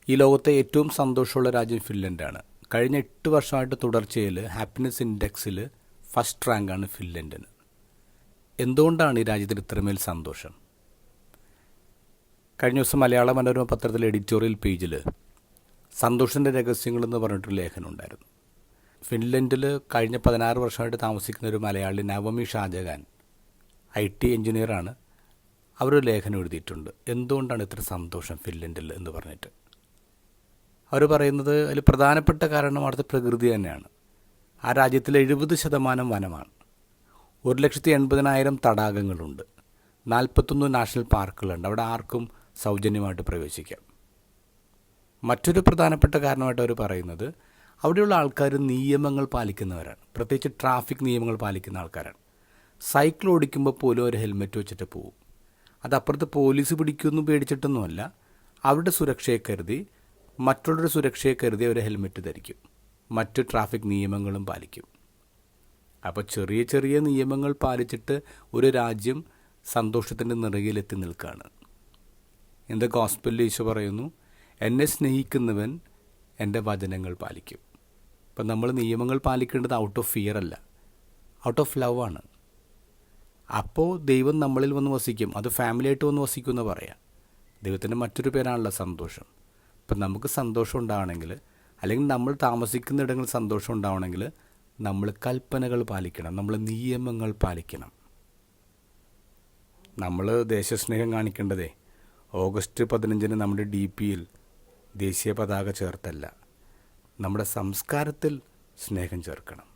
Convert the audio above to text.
ഈ ലോകത്തെ ഏറ്റവും സന്തോഷമുള്ള രാജ്യം ഫിൻലൻഡാണ്. കഴിഞ്ഞ 8 വർഷമായിട്ട് തുടർച്ചയിൽ ഹാപ്പിനെസ് ഇൻഡെക്സിൽ ഫസ്റ്റ് റാങ്കാണ് ഫിൻലൻഡിന്. എന്തുകൊണ്ടാണ് ഈ രാജ്യത്തിന് ഇത്രമേൽ സന്തോഷം? കഴിഞ്ഞ ദിവസം മലയാള മനോരമ പത്രത്തിലെ എഡിറ്റോറിയൽ പേജിൽ സന്തോഷത്തിൻ്റെ രഹസ്യങ്ങളെന്ന് പറഞ്ഞിട്ടൊരു ലേഖനം ഉണ്ടായിരുന്നു. ഫിൻലൻഡിൽ കഴിഞ്ഞ 16 വർഷമായിട്ട് താമസിക്കുന്ന ഒരു മലയാളി നവമി ഷാജഹാൻ IT എഞ്ചിനീയറാണ്. അവരൊരു ലേഖനം എഴുതിയിട്ടുണ്ട്, എന്തുകൊണ്ടാണ് ഇത്ര സന്തോഷം ഫിൻലൻഡിൽ എന്ന് പറഞ്ഞിട്ട്. അവർ പറയുന്നത് അതിൽ പ്രധാനപ്പെട്ട കാരണം അവിടുത്തെ പ്രകൃതി തന്നെയാണ്. ആ രാജ്യത്തിലെ 70% വനമാണ്. 1,80,000 തടാകങ്ങളുണ്ട്. 41 നാഷണൽ പാർക്കുകളുണ്ട്. അവിടെ ആർക്കും സൗജന്യമായിട്ട് പ്രവേശിക്കാം. മറ്റൊരു പ്രധാനപ്പെട്ട കാരണമായിട്ട് അവർ പറയുന്നത് അവിടെയുള്ള ആൾക്കാർ നിയമങ്ങൾ പാലിക്കുന്നവരാണ്. പ്രത്യേകിച്ച് ട്രാഫിക് നിയമങ്ങൾ പാലിക്കുന്ന ആൾക്കാരാണ്. സൈക്കിൾ ഓടിക്കുമ്പോൾ പോലും ഒരു ഹെൽമെറ്റ് വെച്ചിട്ട് പോകും. അതപ്പുറത്ത് പോലീസ് പിടിക്കുമെന്ന് പേടിച്ചിട്ടൊന്നുമല്ല, അവരുടെ സുരക്ഷയെ കരുതി, മറ്റുള്ളവരുടെ സുരക്ഷയെ കരുതി അവർ ഹെൽമെറ്റ് ധരിക്കും. മറ്റു ട്രാഫിക് നിയമങ്ങളും പാലിക്കും. അപ്പോൾ ചെറിയ ചെറിയ നിയമങ്ങൾ പാലിച്ചിട്ട് ഒരു രാജ്യം സന്തോഷത്തിൻ്റെ നിറകിലെത്തി നിൽക്കുകയാണ്. എൻ്റെ ഗോസ്പലിൽ ഈശോ പറയുന്നു, എന്നെ സ്നേഹിക്കുന്നവൻ എൻ്റെ വചനങ്ങൾ പാലിക്കും. അപ്പം നമ്മൾ നിയമങ്ങൾ പാലിക്കേണ്ടത് ഔട്ട് ഓഫ് ഫിയർ അല്ല, ഔട്ട് ഓഫ് ലവ് ആണ്. അപ്പോൾ ദൈവം നമ്മളിൽ വന്ന് വസിക്കും. അത് ഫാമിലിയായിട്ട് വന്ന് വസിക്കും എന്ന് പറയാം. ദൈവത്തിൻ്റെ മറ്റൊരു പേരാണല്ലോ സന്തോഷം. അപ്പം നമുക്ക് സന്തോഷം ഉണ്ടാവണമെങ്കിൽ, അല്ലെങ്കിൽ നമ്മൾ താമസിക്കുന്ന ഇടങ്ങളിൽ സന്തോഷം ഉണ്ടാവണമെങ്കിൽ നമ്മൾ കൽപ്പനകൾ പാലിക്കണം, നമ്മൾ നിയമങ്ങൾ പാലിക്കണം. നമ്മൾ ദേശസ്നേഹം കാണിക്കേണ്ടതേ ഓഗസ്റ്റ് 15 നമ്മുടെ DPയിൽ ദേശീയ പതാക ചേർത്തല്ല, നമ്മുടെ സംസ്കാരത്തിൽ സ്നേഹം ചേർക്കണം.